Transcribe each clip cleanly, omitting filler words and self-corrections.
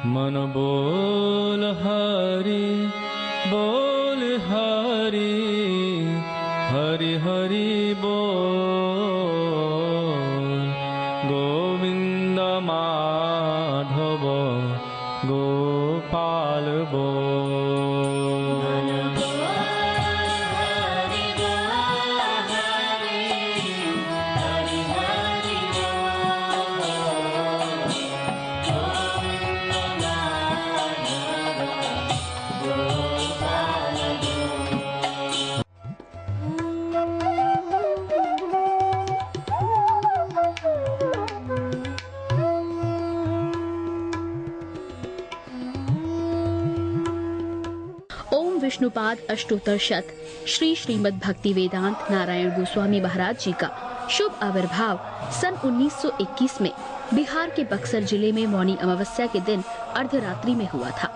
मन बोल हरि बोल हरि हरि हरि बोल गोविंद माधव गोपाल बोल। विष्णुपाद अष्टोत्तर शत श्री श्रीमद् भक्ति वेदांत नारायण गोस्वामी महाराज जी का शुभ आविर्भाव सन 1921 में बिहार के बक्सर जिले में मौनी अमावस्या के दिन अर्धरात्रि में हुआ था।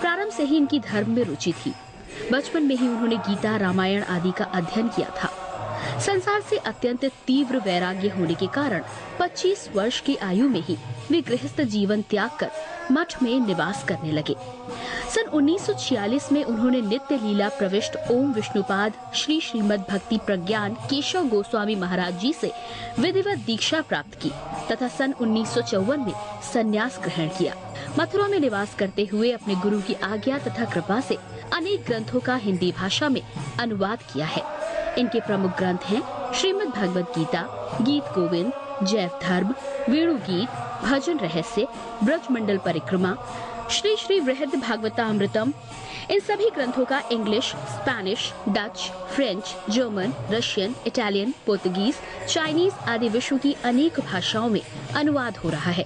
प्रारंभ से ही इनकी धर्म में रुचि थी। बचपन में ही उन्होंने गीता रामायण आदि का अध्ययन किया था। संसार से अत्यंत तीव्र वैराग्य होने के कारण 25 वर्ष की आयु में ही वे गृहस्थ जीवन त्याग कर मठ में निवास करने लगे। सन 1946 में उन्होंने नित्य लीला प्रविष्ट ओम विष्णुपाद श्री श्रीमद् भक्ति प्रज्ञान केशव गोस्वामी महाराज जी से विधिवत दीक्षा प्राप्त की तथा सन 1954 में संन्यास ग्रहण किया। मथुरा में निवास करते हुए अपने गुरु की आज्ञा तथा कृपा से अनेक ग्रंथों का हिंदी भाषा में अनुवाद किया है। इनके प्रमुख ग्रंथ हैं श्रीमद् भगवद गीता, गीत गोविंद, जैव धर्म, वेणु गीत, भजन रहस्य, ब्रजमंडल परिक्रमा, श्री श्री वृहद भागवतामृतम। इन सभी ग्रंथों का English, Spanish, Dutch, French, German, Russian, Italian, Portuguese, Chinese आदि विश्व की अनेक भाषाओं में अनुवाद हो रहा है।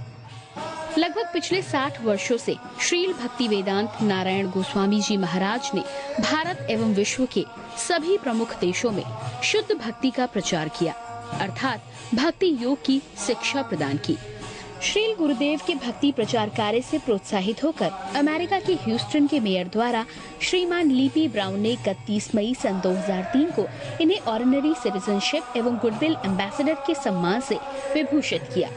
लगभग पिछले 60 वर्षों से श्रील भक्ति वेदांत नारायण गोस्वामी जी महाराज ने भारत एवं विश्व के सभी प्रमुख देशों में शुद्ध भक्ति का प्रचार किया, अर्थात भक्ति योग की शिक्षा प्रदान की। श्रील गुरुदेव के भक्ति प्रचार कार्य से प्रोत्साहित होकर अमेरिका के ह्यूस्टन के मेयर द्वारा श्रीमान लीपी ब्राउन ने 31 मई सन 2003 को इन्हें ऑर्डिनरी सिटीजनशिप एवं गुडविल एम्बेसडर के सम्मान से विभूषित किया।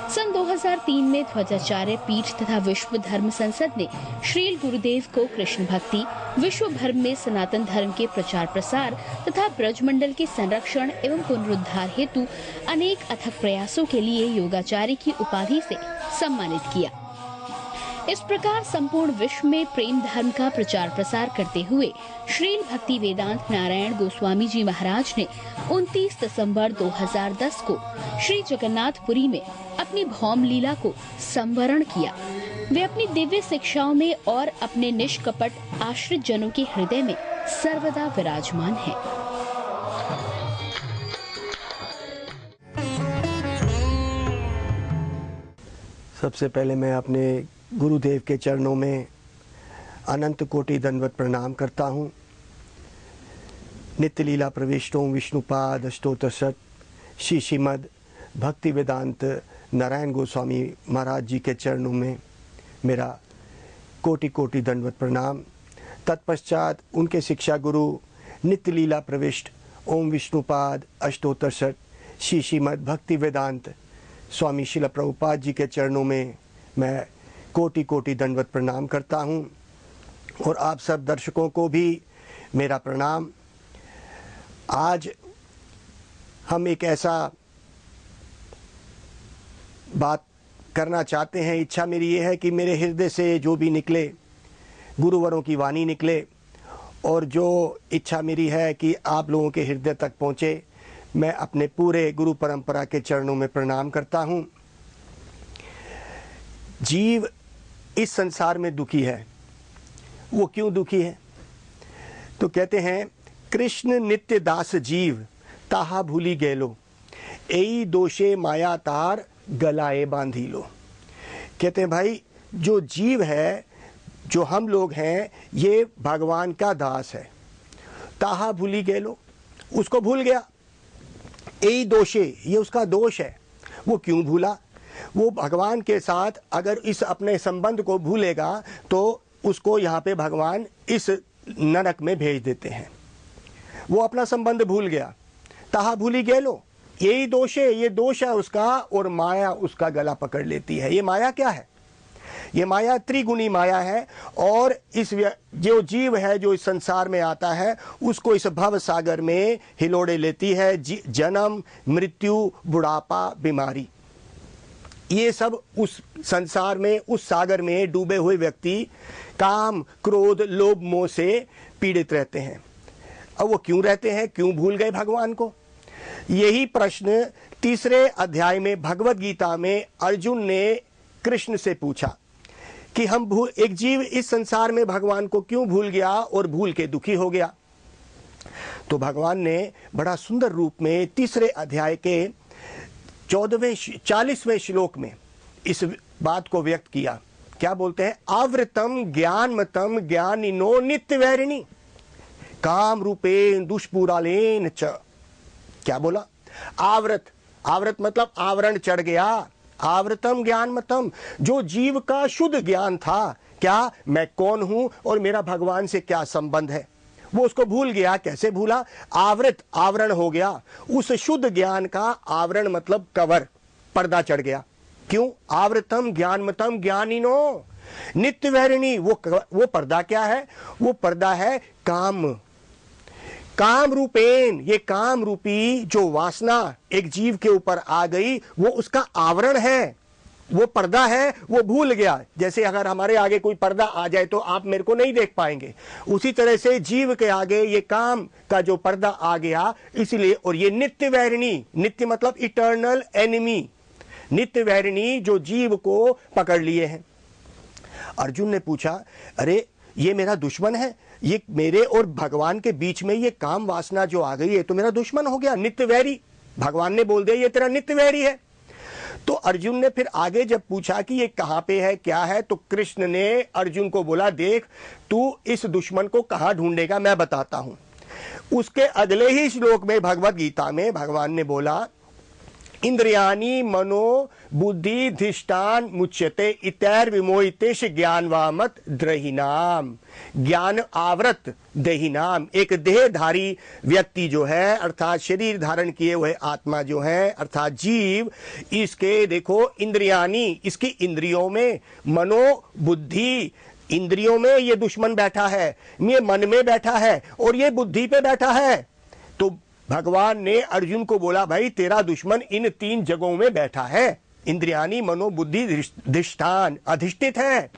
सन 2003 में ध्वजाचार्य पीठ तथा विश्व धर्म संसद ने श्रील गुरुदेव को कृष्ण भक्ति, विश्व भर में सनातन धर्म के प्रचार प्रसार तथा ब्रजमंडल के संरक्षण एवं पुनरुद्धार हेतु अनेक अथक प्रयासों के लिए योगाचार्य की उपाधि से सम्मानित किया। इस प्रकार संपूर्ण विश्व में प्रेम धर्म का प्रचार प्रसार करते हुए श्रील भक्ति वेदांत नारायण गोस्वामी जी महाराज ने 29 दिसंबर 2010 को श्री जगन्नाथपुरी में अपनी भौम लीला को संवरण किया। वे अपनी दिव्य शिक्षाओं में और अपने निष्कपट आश्रित जनों के हृदय में सर्वदा विराजमान हैं। सबसे पहले मैं अपने गुरुदेव के चरणों में अनंत कोटि दंडवत प्रणाम करता हूँ। नित्य लीला प्रविष्टों विष्णुपाद अष्टोत्तर शत श्री श्रीमद् भक्ति वेदांत नारायण गोस्वामी महाराज जी के चरणों में मेरा कोटि कोटि दंडवत प्रणाम। तत्पश्चात उनके शिक्षा गुरु नित्य लीला प्रविष्ट ओम विष्णुपाद अष्टोत्तर शत श्री श्रीमद् भक्ति वेदांत स्वामी शिला प्रभुपाद जी के चरणों में मैं कोटि कोटि दंडवत प्रणाम करता हूँ। और आप सब दर्शकों को भी मेरा प्रणाम। आज हम एक ऐसा बात करना चाहते हैं, इच्छा मेरी ये है कि मेरे हृदय से जो भी निकले गुरुवरों की वाणी निकले और जो इच्छा मेरी है कि आप लोगों के हृदय तक पहुँचे। मैं अपने पूरे गुरु परंपरा के चरणों में प्रणाम करता हूँ। जीव इस संसार में दुखी है। वो क्यों दुखी है? तो कहते हैं कृष्ण नित्य दास जीव ताहा भूली गेलो, एई दोषे माया तार गलाए बांधी लो। कहते हैं भाई जो जीव है, जो हम लोग हैं, ये भगवान का दास है। ताहा भूली गेलो, उसको भूल गया। एई दोषे, ये उसका दोष है। वो क्यों भूला? वो भगवान के साथ अगर इस अपने संबंध को भूलेगा तो उसको यहाँ पे भगवान इस नरक में भेज देते हैं। वो अपना संबंध भूल गया। ताहा भूली गेलो, यही दोष है, ये दोष है उसका, और माया उसका गला पकड़ लेती है। ये माया क्या है? ये माया त्रिगुणी माया है और इस जो जीव है जो इस संसार में आता है उसको इस भव सागर में हिलोड़े लेती है। जन्म, मृत्यु, बुढ़ापा, बीमारी, ये सब उस संसार में, उस सागर में डूबे हुए व्यक्ति काम, क्रोध, लोभ, मोह से पीड़ित रहते हैं। अब वो क्यों रहते हैं, क्यों भूल गए भगवान को? यही प्रश्न 3 अध्याय में भगवत गीता में अर्जुन ने कृष्ण से पूछा कि एक जीव इस संसार में भगवान को क्यों भूल गया और भूल के दुखी हो गया। तो भगवान ने बड़ा सुंदर रूप में 3 अध्याय के 40वें श्लोक में इस बात को व्यक्त किया। क्या बोलते हैं? आवृतम ज्ञानमतम ज्ञानिनो नित्य वैरिणी काम रूपेण दुष्पुरालेन च। क्या बोला? आवृत मतलब आवरण चढ़ गया। आवृतम ज्ञानमतम, जो जीव का शुद्ध ज्ञान था, क्या मैं कौन हूं और मेरा भगवान से क्या संबंध है, वो उसको भूल गया। कैसे भूला? आवरण हो गया। उस शुद्ध ज्ञान का आवरण मतलब कवर, पर्दा चढ़ गया। क्यों? आवृतम ज्ञानमतम ज्ञानिनो नित्य वैरिणी, वो पर्दा क्या है? वो पर्दा है काम रूपेण। ये काम रूपी जो वासना एक जीव के ऊपर आ गई वो उसका आवरण है, वो पर्दा है, वो भूल गया। जैसे अगर हमारे आगे कोई पर्दा आ जाए तो आप मेरे को नहीं देख पाएंगे, उसी तरह से जीव के आगे ये काम का जो पर्दा आ गया, इसलिए। और ये नित्य वैरिणी, नित्य मतलब इटर्नल एनिमी, नित्य वैरिणी जो जीव को पकड़ लिए हैं। अर्जुन ने पूछा, अरे ये मेरा दुश्मन है, ये मेरे और भगवान के बीच में ये काम वासना जो आ गई है तो मेरा दुश्मन हो गया, नित्य वैरी। भगवान ने बोल दिया ये तेरा नित्य वैरी है। तो अर्जुन ने फिर आगे जब पूछा कि ये कहां पे है, क्या है, तो कृष्ण ने अर्जुन को बोला, देख तू इस दुश्मन को कहां ढूंढेगा, मैं बताता हूं। उसके अगले ही श्लोक में भगवत गीता में भगवान ने बोला, इंद्रियाणि मनो बुद्धि धिष्ठान मुच्यते इतैर विमोहितेश ज्ञानवामत द्रहिनाम। ज्ञान आवृत देहिनाम, एक देहधारी व्यक्ति जो है अर्थात शरीर धारण किए हुए आत्मा जो है अर्थात जीव, इसके देखो इंद्रियाणि, इसकी इंद्रियों में, मनो बुद्धि, इंद्रियों में ये दुश्मन बैठा है, ये मन में बैठा है और ये बुद्धि पे बैठा है। तो भगवान ने अर्जुन को बोला, भाई तेरा दुश्मन इन 3 जगहों में बैठा है, इंद्रियाणि मनो बुद्धि धिष्ठान, अधिष्ठित है।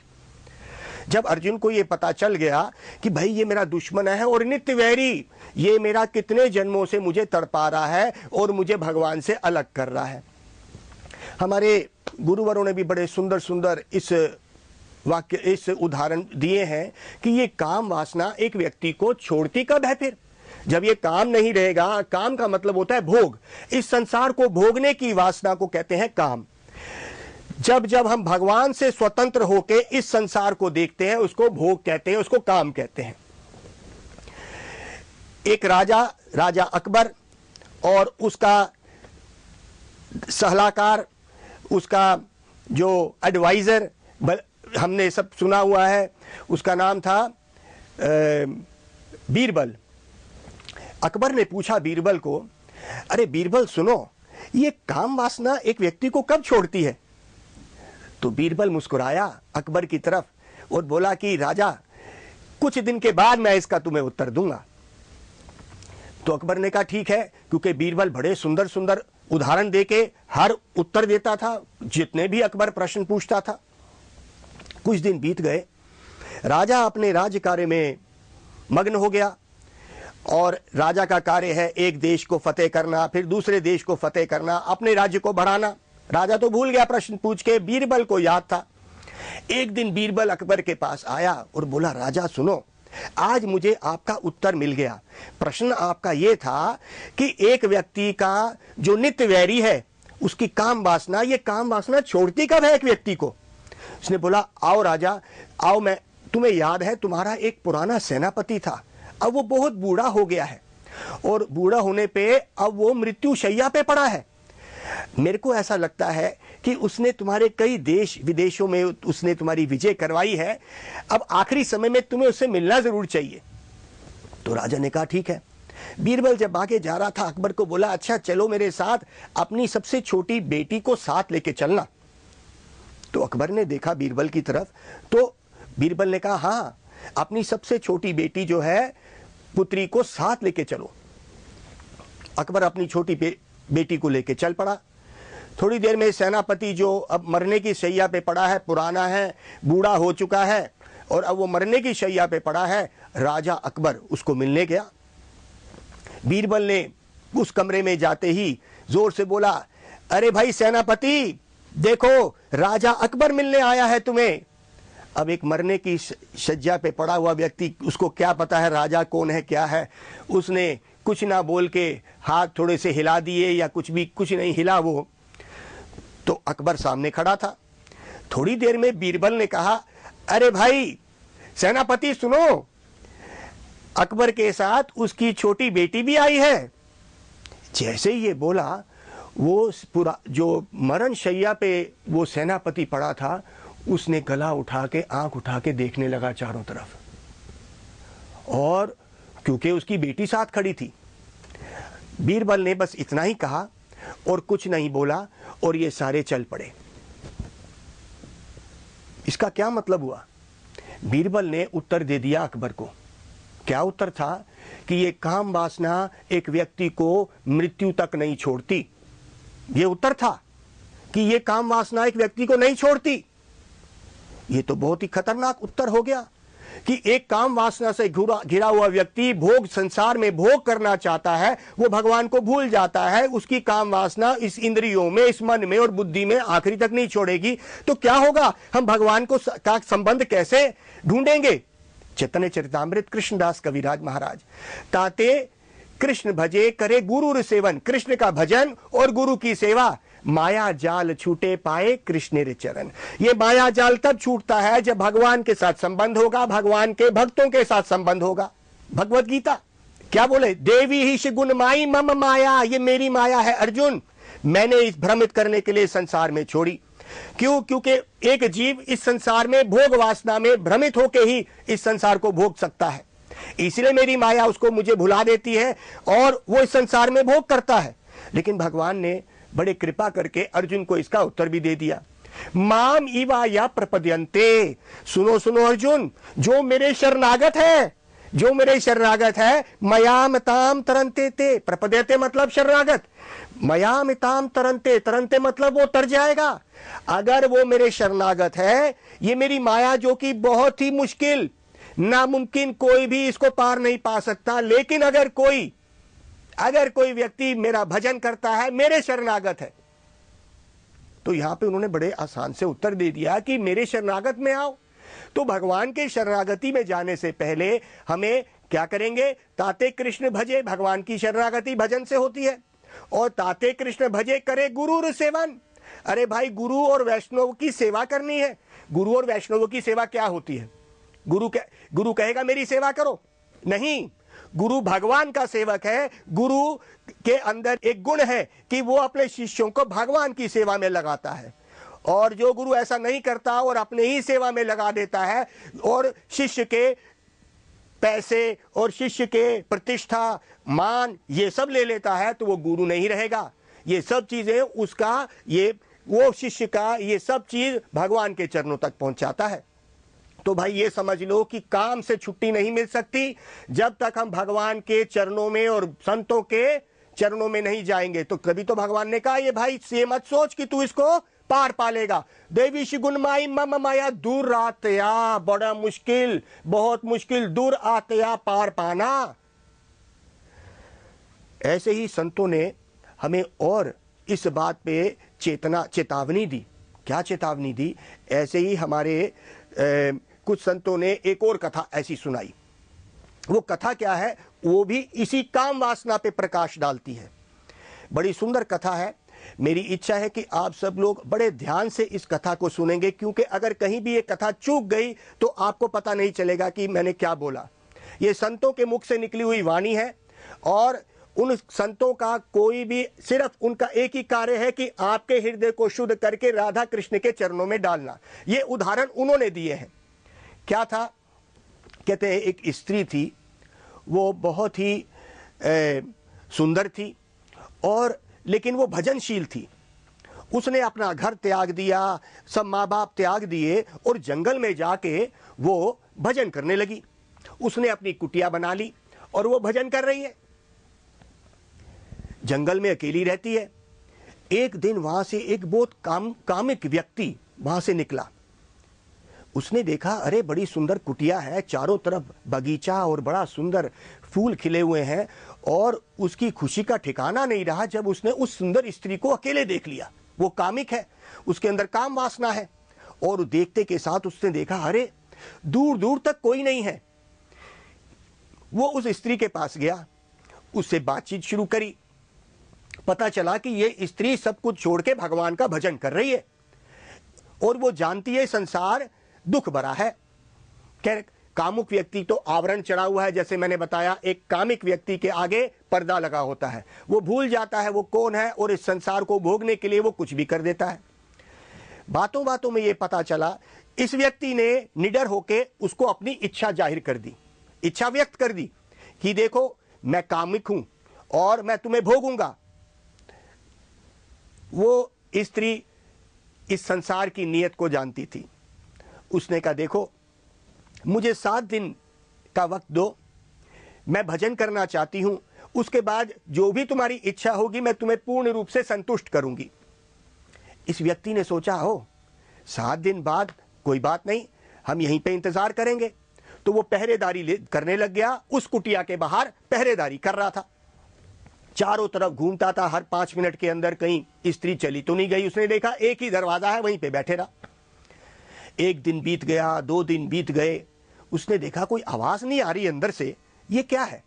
जब अर्जुन को यह पता चल गया कि भाई ये मेरा दुश्मन है और नित्य वैरी, ये मेरा कितने जन्मों से मुझे तड़पा रहा है और मुझे भगवान से अलग कर रहा है। हमारे गुरुवरों ने भी बड़े सुंदर सुंदर इस वाक्य, इस उदाहरण दिए हैं कि ये काम वासना एक व्यक्ति को छोड़ती कब है? फिर जब ये काम नहीं रहेगा, काम का मतलब होता है भोग, इस संसार को भोगने की वासना को कहते हैं काम। जब जब हम भगवान से स्वतंत्र होकर इस संसार को देखते हैं उसको भोग कहते हैं, उसको काम कहते हैं। एक राजा अकबर और उसका सलाहकार, उसका जो एडवाइजर, हमने सब सुना हुआ है, उसका नाम था बीरबल। अकबर ने पूछा बीरबल को, अरे बीरबल सुनो, ये काम वासना एक व्यक्ति को कब छोड़ती है? तो बीरबल मुस्कुराया अकबर की तरफ और बोला कि राजा कुछ दिन के बाद मैं इसका तुम्हें उत्तर दूंगा। तो अकबर ने कहा ठीक है, क्योंकि बीरबल बड़े सुंदर सुंदर उदाहरण देके हर उत्तर देता था जितने भी अकबर प्रश्न पूछता था। कुछ दिन बीत गए, राजा अपने राज्य कार्य में मग्न हो गया और राजा का कार्य है एक देश को फतेह करना, फिर दूसरे देश को फतेह करना, अपने राज्य को बढ़ाना। राजा तो भूल गया प्रश्न पूछ के, बीरबल को याद था। एक दिन बीरबल अकबर के पास आया और बोला, राजा सुनो, आज मुझे आपका उत्तर मिल गया। प्रश्न आपका यह था कि एक व्यक्ति का जो नित्य वैरी है उसकी काम वासना, ये काम वासना छोड़ती कब है एक व्यक्ति को? उसने बोला, आओ राजा आओ, मैं तुम्हें याद है तुम्हारा एक पुराना सेनापति था, अब वो बहुत बूढ़ा हो गया है और बूढ़ा होने पे अब वो मृत्यु शैया पे पड़ा है। मेरे को ऐसा लगता है कि उसने तुम्हारे कई देश विदेशों में उसने तुम्हारी विजय करवाई है, अब आखिरी समय में तुम्हें उससे मिलना जरूर चाहिए। तो राजा ने कहा ठीक है। बीरबल जब आगे जा रहा था अकबर को बोला, अच्छा चलो मेरे साथ, अपनी सबसे छोटी बेटी को साथ लेके चलना। तो अकबर ने देखा बीरबल की तरफ, तो बीरबल ने कहा हाँ, अपनी सबसे छोटी बेटी जो है पुत्री को साथ लेके चलो। अकबर अपनी छोटी बेटी को लेके चल पड़ा। थोड़ी देर में सेनापति जो अब मरने की शैया पे पड़ा है, पुराना है, बूढ़ा हो चुका है और अब वो मरने की शैया पे पड़ा है, राजा अकबर उसको मिलने गया। बीरबल ने उस कमरे में जाते ही जोर से बोला, अरे भाई सेनापति, देखो राजा अकबर मिलने आया है तुम्हें। अब एक मरने की शज्या पे पड़ा हुआ व्यक्ति, उसको क्या पता है राजा कौन है क्या है, उसने कुछ ना बोल के हाथ थोड़े से हिला दिए या कुछ नहीं हिला वो। तो अकबर सामने खड़ा था। थोड़ी देर में बीरबल ने कहा, अरे भाई सेनापति सुनो, अकबर के साथ उसकी छोटी बेटी भी आई है। जैसे ही ये बोला, वो पूरा जो मरण शैया पे वो सेनापति पड़ा था, उसने गला उठा के आंख उठा के देखने लगा चारों तरफ, और क्योंकि उसकी बेटी साथ खड़ी थी। बीरबल ने बस इतना ही कहा और कुछ नहीं बोला और ये सारे चल पड़े। इसका क्या मतलब हुआ? बीरबल ने उत्तर दे दिया अकबर को। क्या उत्तर था? कि ये काम वासना एक व्यक्ति को मृत्यु तक नहीं छोड़ती। ये उत्तर था कि ये काम वासना एक व्यक्ति को नहीं छोड़ती। ये तो बहुत ही खतरनाक उत्तर हो गया कि एक काम वासना से घिरा हुआ व्यक्ति भोग, संसार में भोग करना चाहता है, वो भगवान को भूल जाता है। उसकी काम वासना इस इंद्रियों में, इस मन में और बुद्धि में आखिरी तक नहीं छोड़ेगी। तो क्या होगा? हम भगवान को का संबंध कैसे ढूंढेंगे? चैतन्य चरितामृत कृष्णदास कविराज महाराज, ताते कृष्ण भजे करे गुरु सेवन, कृष्ण का भजन और गुरु की सेवा, माया जाल छूटे पाए कृष्ण रे चरण। ये माया जाल तब छूटता है जब भगवान के साथ संबंध होगा, भगवान के भक्तों के साथ संबंध होगा। भगवत गीता क्या बोले? देवी ही गुण माई मम माया, ये मेरी माया है अर्जुन, मैंने इस भ्रमित करने के लिए संसार में छोड़ी। क्यों? क्योंकि एक जीव इस संसार में भोग वासना में भ्रमित होकर ही इस संसार को भोग सकता है, इसलिए मेरी माया उसको मुझे भुला देती है और वो इस संसार में भोग करता है। लेकिन भगवान ने बड़े कृपा करके अर्जुन को इसका उत्तर भी दे दिया। माम इवा या प्रपद्यन्ते, सुनो सुनो अर्जुन, जो मेरे शरणागत है, जो मेरे शरणागत है, मयाम ताम तरंते ते, प्रपद्यते मतलब शरणागत, मयाम ताम तरंते, तरंते मतलब वो तर जाएगा। अगर वो मेरे शरणागत है, ये मेरी माया जो कि बहुत ही मुश्किल, नामुमकिन, कोई भी इसको पार नहीं पा सकता, लेकिन अगर कोई व्यक्ति मेरा भजन करता है, मेरे शरणागत है, तो यहां पे उन्होंने बड़े आसान से उत्तर दे दिया कि मेरे शरणागत में आओ। तो भगवान के शरणागति में जाने से पहले हमें क्या करेंगे? ताते कृष्ण भजे, भगवान की शरणागति भजन से होती है, और ताते कृष्ण भजे करे गुरु सेवन। अरे भाई, गुरु और वैष्णव की सेवा करनी है। गुरु और वैष्णव की सेवा क्या होती है? गुरु कहेगा मेरी सेवा करो? नहीं, गुरु भगवान का सेवक है। गुरु के अंदर एक गुण है कि वो अपने शिष्यों को भगवान की सेवा में लगाता है, और जो गुरु ऐसा नहीं करता और अपने ही सेवा में लगा देता है और शिष्य के पैसे और शिष्य के प्रतिष्ठा, मान, ये सब ले लेता है, तो वो गुरु नहीं रहेगा। ये सब चीजें उसका, ये वो शिष्य का, ये सब चीज भगवान के चरणों तक पहुंचाता है। तो भाई ये समझ लो कि काम से छुट्टी नहीं मिल सकती जब तक हम भगवान के चरणों में और संतों के चरणों में नहीं जाएंगे। तो कभी तो भगवान ने कहा, ये भाई ये मत सोच कि तू इसको पार पा लेगा। देवी शिगुन माई मम माया, दूर आतया, बड़ा मुश्किल, बहुत मुश्किल, दूर आतया पार पाना। ऐसे ही संतों ने हमें और इस बात पे चेतावनी दी। क्या चेतावनी दी? ऐसे ही हमारे कुछ संतों ने एक और कथा ऐसी सुनाई। वो कथा क्या है? वो भी इसी काम वासना पे प्रकाश डालती है। बड़ी सुंदर कथा है। मेरी इच्छा है कि आप सब लोग बड़े ध्यान से इस कथा को सुनेंगे, क्योंकि अगर कहीं भी ये कथा चूक गई तो आपको पता नहीं चलेगा कि मैंने क्या बोला। ये संतों के मुख से निकली हुई वाणी है, और उन संतों का कोई भी, सिर्फ उनका एक ही कार्य है कि आपके हृदय को शुद्ध करके राधा कृष्ण के चरणों में डालना। ये उदाहरण उन्होंने दिए हैं। क्या था? कहते हैं एक स्त्री थी, वो बहुत ही सुंदर थी, और लेकिन वो भजनशील थी, उसने अपना घर त्याग दिया, सब माँ बाप त्याग दिए और जंगल में जाके वो भजन करने लगी। उसने अपनी कुटिया बना ली और वो भजन कर रही है, जंगल में अकेली रहती है। एक दिन वहां से एक बहुत कामिक व्यक्ति वहां से निकला। उसने देखा, अरे बड़ी सुंदर कुटिया है, चारों तरफ बगीचा और बड़ा सुंदर फूल खिले हुए हैं, और उसकी खुशी का ठिकाना नहीं रहा जब उसने उस सुंदर स्त्री को अकेले देख लिया। वो कामिक है, उसके अंदर काम वासना है, और देखते के साथ उसने देखा, अरे दूर दूर तक कोई नहीं है। वो उस स्त्री के पास गया, उससे बातचीत शुरू करी। पता चला कि ये स्त्री सब कुछ छोड़ के भगवान का भजन कर रही है, और वो जानती है संसार दुख भरा है। खैर, कामुक व्यक्ति तो आवरण चढ़ा हुआ है, जैसे मैंने बताया, एक कामिक व्यक्ति के आगे पर्दा लगा होता है, वो भूल जाता है वो कौन है, और इस संसार को भोगने के लिए वो कुछ भी कर देता है। बातों बातों में ये पता चला, इस व्यक्ति ने निडर होके उसको अपनी इच्छा जाहिर कर दी, इच्छा व्यक्त कर दी कि देखो मैं कामिक हूं और मैं तुम्हें भोगूंगा। वो स्त्री इस संसार की नीयत को जानती थी। उसने कहा, देखो मुझे 7 दिन का वक्त दो, मैं भजन करना चाहती हूं, उसके बाद जो भी तुम्हारी इच्छा होगी मैं तुम्हें पूर्ण रूप से संतुष्ट करूंगी। इस व्यक्ति ने सोचा, हो 7 दिन बाद कोई बात नहीं, हम यहीं पे इंतजार करेंगे। तो वो पहरेदारी करने लग गया, उस कुटिया के बाहर पहरेदारी कर रहा था, चारों तरफ घूमता था। हर 5 मिनट के अंदर कहीं स्त्री चली तो नहीं गई। उसने देखा एक ही दरवाजा है, वहीं पे बैठे रहा। 1 दिन बीत गया, 2 दिन बीत गए, उसने देखा कोई आवाज नहीं आ रही अंदर से, ये क्या है।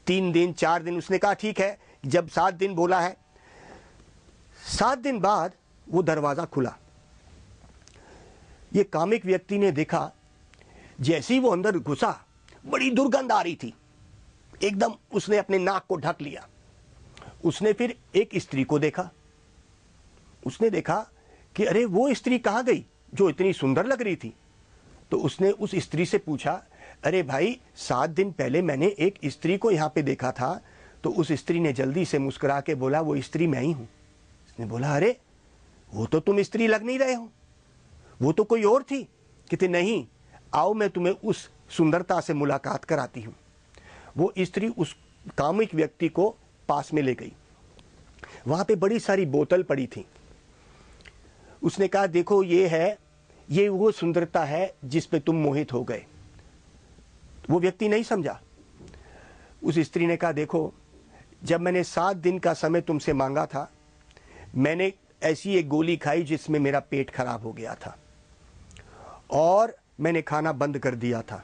3 दिन 4 दिन, उसने कहा ठीक है, जब 7 दिन बोला है। 7 दिन बाद वो दरवाजा खुला। ये कामिक व्यक्ति ने देखा, जैसे ही वो अंदर घुसा बड़ी दुर्गंध आ रही थी, एकदम उसने अपने नाक को ढक लिया। उसने फिर एक स्त्री को देखा। उसने देखा कि अरे वो स्त्री कहाँ गई जो इतनी सुंदर लग रही थी। तो उसने उस स्त्री से पूछा, अरे भाई 7 दिन पहले मैंने एक स्त्री को यहाँ पे देखा था। तो उस स्त्री ने जल्दी से मुस्कुरा के बोला, वो स्त्री मैं ही हूँ। उसने बोला, अरे वो तो तुम स्त्री लग नहीं रहे हो, वो तो कोई और थी। कहते नहीं, आओ मैं तुम्हें उस सुंदरता से मुलाकात कराती हूँ। वो स्त्री उस कामुक व्यक्ति को पास में ले गई। वहां पे बड़ी सारी बोतल पड़ी थी। उसने कहा, देखो ये है, ये वो सुंदरता है जिस पे तुम मोहित हो गए। वो व्यक्ति नहीं समझा। उस स्त्री ने कहा, देखो जब मैंने 7 दिन का समय तुमसे मांगा था, मैंने ऐसी एक गोली खाई जिसमें मेरा पेट खराब हो गया था, और मैंने खाना बंद कर दिया था,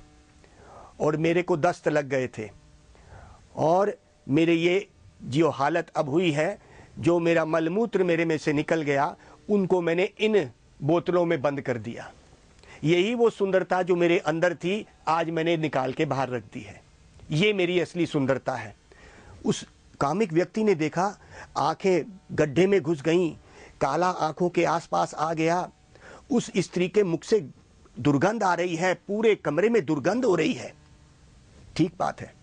और मेरे को दस्त लग गए थे, और मेरे ये जो हालत अब हुई है, जो मेरा मलमूत्र मेरे में से निकल गया, उनको मैंने इन बोतलों में बंद कर दिया। यही वो सुंदरता जो मेरे अंदर थी, आज मैंने निकाल के बाहर रख दी है। ये मेरी असली सुंदरता है। उस कामिक व्यक्ति ने देखा, आंखें गड्ढे में घुस गईं, काला आंखों के आसपास आ गया। उस स्त्री के मुख से दुर्गंध आ रही है, पूरे कमरे में दुर्गंध हो रही है। ठीक बात है,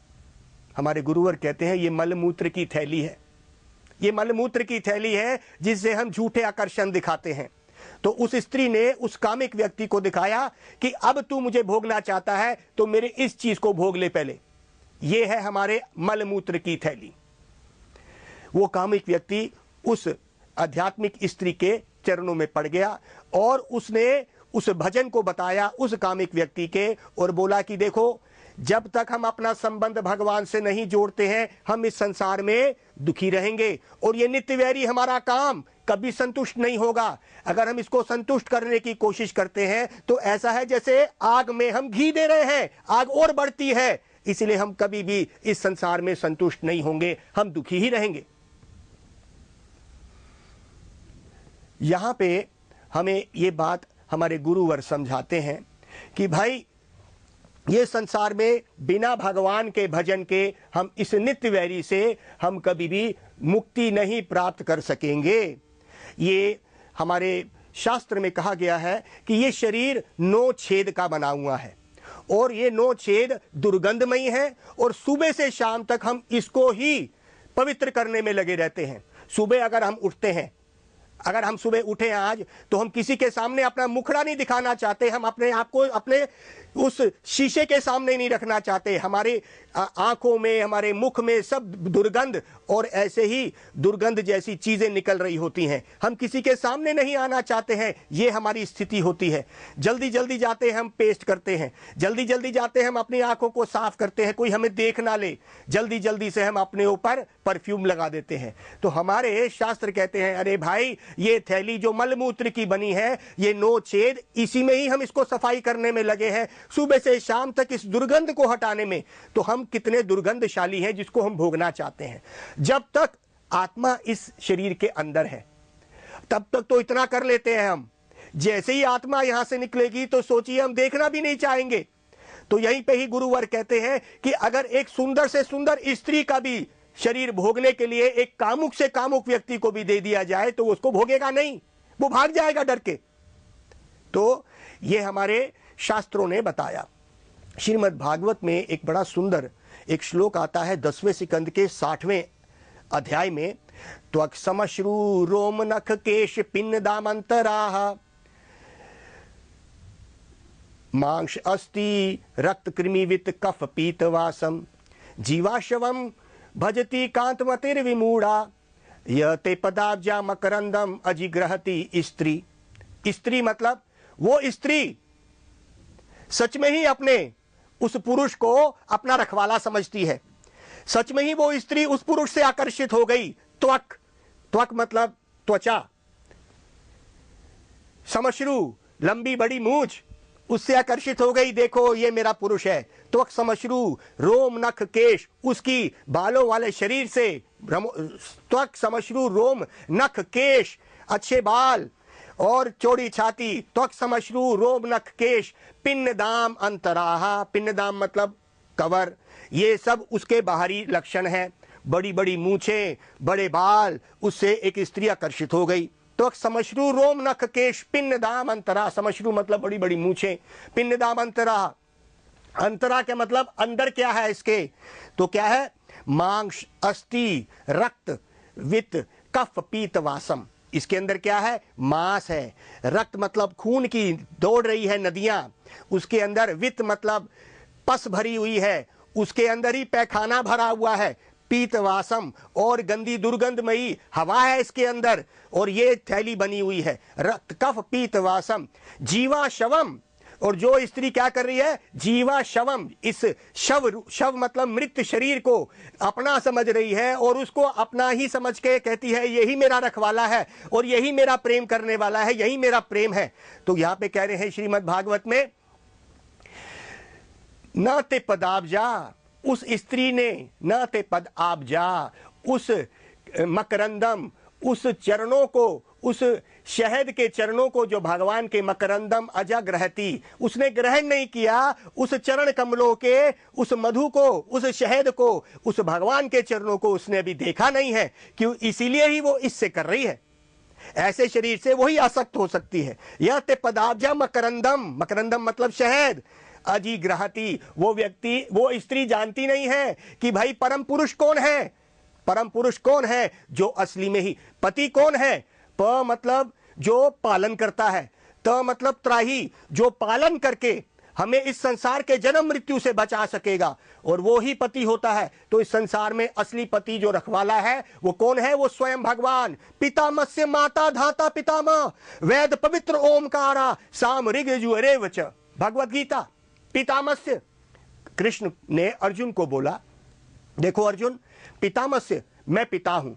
हमारे गुरुवर कहते हैं ये मलमूत्र की थैली है। ये मलमूत्र की थैली है जिससे हम झूठे आकर्षण दिखाते हैं। तो उस स्त्री ने उस कामिक व्यक्ति को दिखाया कि अब तू मुझे भोगना चाहता है तो मेरे इस चीज को भोग ले पहले। ये है हमारे मलमूत्र की थैली। वो कामिक व्यक्ति उस आध्यात्मिक स्त्री के चरणों में पड़ गया, और उसने उस भजन को बताया उस कामिक व्यक्ति के, और बोला कि देखो जब तक हम अपना संबंध भगवान से नहीं जोड़ते हैं, हम इस संसार में दुखी रहेंगे, और ये नित्यवैरी हमारा काम कभी संतुष्ट नहीं होगा। अगर हम इसको संतुष्ट करने की कोशिश करते हैं तो ऐसा है जैसे आग में हम घी दे रहे हैं, आग और बढ़ती है। इसलिए हम कभी भी इस संसार में संतुष्ट नहीं होंगे, हम दुखी ही रहेंगे। यहां पे हमें ये बात हमारे गुरुवर समझाते हैं कि भाई ये संसार में बिना भगवान के भजन के हम इस नित्य वैरी से हम कभी भी मुक्ति नहीं प्राप्त कर सकेंगे। ये हमारे शास्त्र में कहा गया है कि ये शरीर 9 छेद का बना हुआ है, और ये 9 छेद दुर्गंधमयी है, और सुबह से शाम तक हम इसको ही पवित्र करने में लगे रहते हैं। सुबह अगर हम उठते हैं, अगर हम सुबह उठे आज तो हम किसी के सामने अपना मुखड़ा नहीं दिखाना चाहते, हम अपने आप को अपने उस शीशे के सामने नहीं रखना चाहते। हमारे आंखों में, हमारे मुख में सब दुर्गंध और ऐसे ही दुर्गंध जैसी चीजें निकल रही होती हैं। हम किसी के सामने नहीं आना चाहते हैं, ये हमारी स्थिति होती है। जल्दी जल्दी जाते हैं हम पेस्ट करते हैं, जल्दी जल्दी जाते हैं हम अपनी आंखों को साफ करते हैं, कोई हमें देख ना ले, जल्दी जल्दी से हम अपने ऊपर परफ्यूम लगा देते हैं। तो हमारे शास्त्र कहते हैं अरे भाई ये थैली जो मलमूत्र की बनी है, ये नोचेद, इसी में ही हम इसको सफाई करने में लगे हैं सुबह से शाम तक, इस दुर्गंध को हटाने में। तो हम कितने दुर्गंधशाली हैं जिसको हम भोगना चाहते हैं। जब तक आत्मा इस शरीर के अंदर है तब तक तो इतना कर लेते हैं हम, जैसे ही आत्मा यहां से निकलेगी तो सोचिए हम देखना भी नहीं चाहेंगे। तो यहीं पे ही गुरुवर कहते हैं कि अगर एक सुंदर से सुंदर स्त्री का भी शरीर भोगने के लिए एक कामुक से कामुक व्यक्ति को भी दे दिया जाए तो उसको भोगेगा नहीं, वो भाग जाएगा डर के। तो ये हमारे शास्त्रों ने बताया। श्रीमद् भागवत में एक बड़ा सुंदर एक श्लोक आता है 10वें स्कंद के 60वें अध्याय में, त्वक समश्रु रोम नख केश पिन्न दामंतराः मांस अस्ति रक्त कृमिवित कफ पीतवासम जीवाशवम भजती कांतमतिर्विमूढ़ा यते पदाब्जा मकरंदम अजिग्रहति स्त्री। स्त्री मतलब वो स्त्री सच में ही अपने उस पुरुष को अपना रखवाला समझती है, सच में ही वो स्त्री उस पुरुष से आकर्षित हो गई। त्वक, त्वक मतलब त्वचा, समश्रु लंबी बड़ी मूंछ, उससे आकर्षित हो गई, देखो ये मेरा पुरुष है। त्वक समश्रु रोम नख केश, उसकी बालों वाले शरीर से, त्वक समश्रु रोम नख केश, अच्छे बाल और चौड़ी छाती, त्वक समश्रु रोम नख केश पिन्न दाम अंतराहा, पिन्न दाम मतलब कवर, ये सब उसके बाहरी लक्षण हैं। बड़ी बड़ी मूछें, बड़े बाल, उससे एक स्त्री आकर्षित हो गई। त्वक समश्रु रोम नख केश पिन्न दाम अंतरा, समश्रु मतलब बड़ी बड़ी मूछें, पिन्न दाम अंतरा, अंतरा के मतलब अंदर क्या है इसके, तो क्या है, मांस अस्थि रक्त वित्त कफ पीत वासम, इसके अंदर क्या है, मांस है, रक्त मतलब खून की दौड़ रही है नदियां, उसके अंदर वित्त मतलब पस भरी हुई है, उसके अंदर ही पैखाना भरा हुआ है, पीतवासम और गंदी दुर्गंधमयी हवा है इसके अंदर, और ये थैली बनी हुई है, रक्त कफ पीतवासम जीवा शवम, और जो स्त्री क्या कर रही है, जीवा शवम, इस शव मतलब मृत शरीर को अपना समझ रही है और उसको अपना ही समझ के कहती है यही मेरा रखवाला है और यही मेरा प्रेम करने वाला है, यही मेरा प्रेम है। तो यहां पे कह रहे हैं श्रीमद् भागवत में, न ते पदाब्जा, उस स्त्री ने, न ते पद आब्जा, उस मकरंदम, उस चरणों को, उस शहद के चरणों को जो भगवान के मकरंदम अजग्रहति, उसने ग्रहण नहीं किया, उस चरण कमलों के उस मधु को, उस शहद को, उस भगवान के चरणों को उसने अभी देखा नहीं है, क्यों, इसीलिए ही वो इससे कर रही है। ऐसे शरीर से वही आसक्त हो सकती है। यह ते पदाब्जा मकरंदम, मकरंदम मतलब शहद, अजिग्रहति, वो व्यक्ति, वो स्त्री जानती नहीं है कि भाई परम पुरुष कौन है। परम पुरुष कौन है, जो असली में ही, पति कौन है, प मतलब जो पालन करता है, त मतलब त्राही, जो पालन करके हमें इस संसार के जन्म मृत्यु से बचा सकेगा, और वो ही पति होता है। तो इस संसार में असली पति जो रखवाला है वो कौन है, वो स्वयं भगवान। पितामस्य माता धाता पितामह वेद पवित्र ओमकारा साम ऋग यजुरेव च, भगवत गीता। पितामस्य, कृष्ण ने अर्जुन को बोला, देखो अर्जुन, पितामस्य मैं पिता हूं,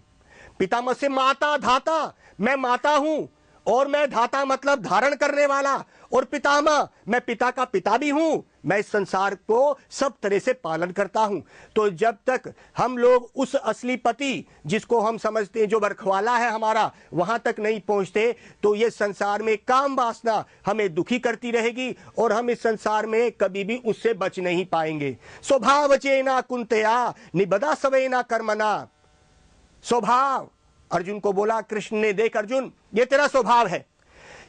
पितामस्य माता धाता मैं माता हूं, और मैं धाता मतलब धारण करने वाला, और पितामह मैं पिता का पिता भी हूं, मैं इस संसार को सब तरह से पालन करता हूं। तो जब तक हम लोग उस असली पति जिसको हम समझते हैं जो रखवाला है हमारा, वहां तक नहीं पहुंचते, तो ये संसार में काम वासना हमें दुखी करती रहेगी और हम इस संसार में कभी भी उससे बच नहीं पाएंगे। स्वभाव चेना कुंतया निबदा सवेना कर्मना, स्वभाव, अर्जुन को बोला कृष्ण ने, देख अर्जुन ये तेरा स्वभाव है,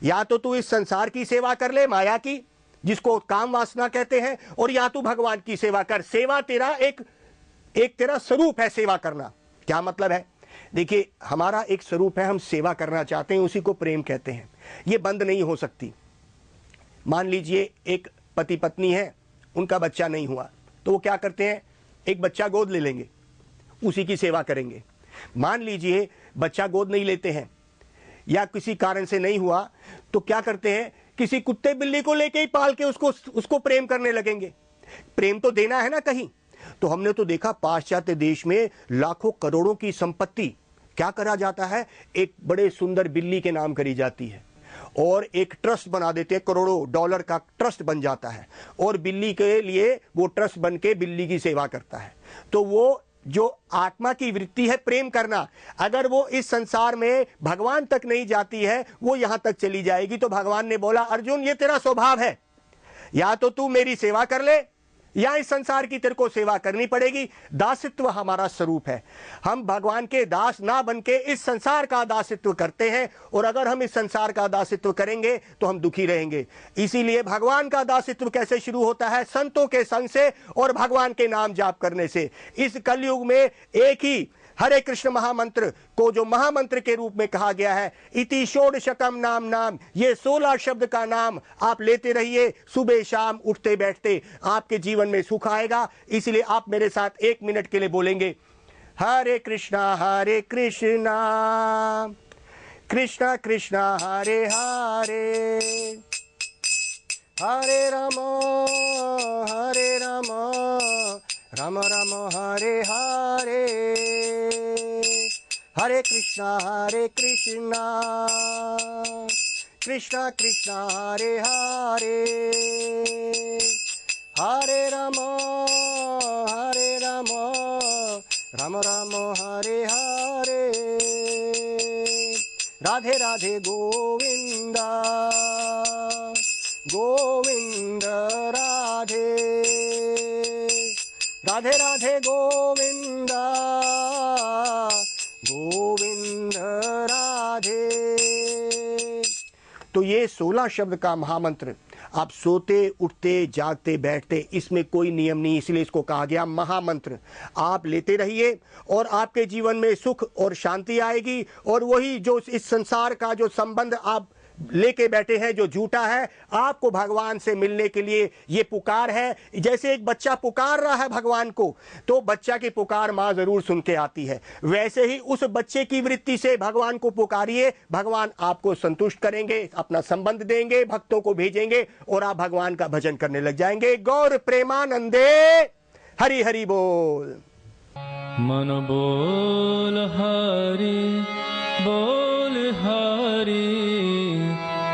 या तो तू इस संसार की सेवा कर ले, माया की, जिसको काम वासना कहते हैं, और या तू भगवान की सेवा कर। सेवा तेरा एक तेरा स्वरूप है सेवा करना। क्या मतलब है, देखिए, हमारा एक स्वरूप है, हम सेवा करना चाहते हैं, उसी को प्रेम कहते हैं। ये बंद नहीं हो सकती। मान लीजिए एक पति पत्नी है, उनका बच्चा नहीं हुआ, तो वो क्या करते हैं, एक बच्चा गोद ले लेंगे, उसी की सेवा करेंगे। मान लीजिए बच्चा गोद नहीं लेते हैं या किसी कारण से नहीं हुआ, तो क्या करते हैं, किसी कुत्ते बिल्ली को लेके ही पाल के उसको प्रेम करने लगेंगे। प्रेम तो देना है ना कहीं। तो हमने तो देखा पाश्चात्य देश में लाखों करोड़ों की संपत्ति क्या करा जाता है, एक बड़े सुंदर बिल्ली के नाम करी जाती है और एक ट्रस्ट बना देते हैं, करोड़ों डॉलर का ट्रस्ट बन जाता है और बिल्ली के लिए वो ट्रस्ट बन के बिल्ली की सेवा करता है। तो वो जो आत्मा की वृत्ति है प्रेम करना, अगर वो इस संसार में भगवान तक नहीं जाती है, वो यहां तक चली जाएगी। तो भगवान ने बोला, अर्जुन ये तेरा स्वभाव है, या तो तू मेरी सेवा कर ले या इस संसार की तेरे को सेवा करनी पड़ेगी। दासित्व हमारा स्वरूप है। हम भगवान के दास ना बन के इस संसार का दासित्व करते हैं, और अगर हम इस संसार का दासित्व करेंगे तो हम दुखी रहेंगे। इसीलिए भगवान का दासित्व कैसे शुरू होता है, संतों के संग से और भगवान के नाम जाप करने से। इस कलयुग में एक ही हरे कृष्ण महामंत्र को जो महामंत्र के रूप में कहा गया है, इति षोडशकम नाम नाम, ये 16 शब्द का नाम आप लेते रहिए, सुबह शाम उठते बैठते आपके जीवन में सुख आएगा। इसलिए आप मेरे साथ 1 मिनट के लिए बोलेंगे, हरे कृष्णा कृष्णा कृष्णा हरे हरे, हरे राम राम राम हरे हरे, हरे कृष्णा कृष्णा कृष्णा हरे हरे, हरे राम राम राम हरे हरे, राधे राधे गोविंदा गोविंद राधे, राधे राधे गोविंदा गोविंद राधे। तो ये 16 शब्द का महामंत्र आप सोते उठते जागते बैठते, इसमें कोई नियम नहीं, इसलिए इसको कहा गया महामंत्र। आप लेते रहिए और आपके जीवन में सुख और शांति आएगी। और वही जो इस संसार का जो संबंध आप लेके बैठे हैं जो झूठा है, आपको भगवान से मिलने के लिए ये पुकार है। जैसे एक बच्चा पुकार रहा है भगवान को, तो बच्चा की पुकार माँ जरूर सुन के आती है, वैसे ही उस बच्चे की वृत्ति से भगवान को पुकारिए, भगवान आपको संतुष्ट करेंगे, अपना संबंध देंगे, भक्तों को भेजेंगे और आप भगवान का भजन करने लग जाएंगे। गौर प्रेमानंदे, हरि हरि बोल। मन बोल हरि बोल हरि,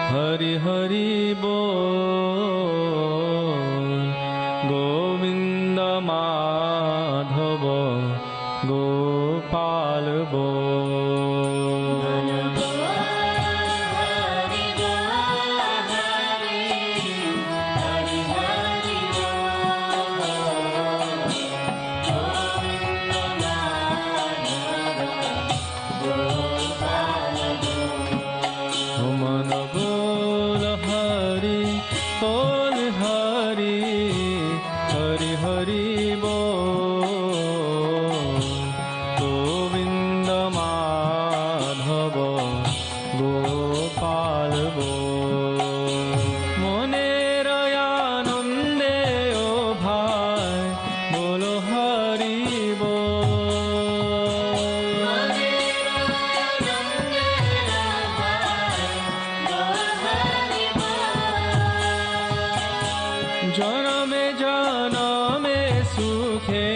हरि हरि बोल, गोविंद माधव गोपाल बोल। मन बोल हरि बोल हरि, हरि हरि बोल, गोविंद माधव गोपाल बोल। मनेर आनंदे ओ भाई बोलो हरि बोल। जनमे जनमे सुखे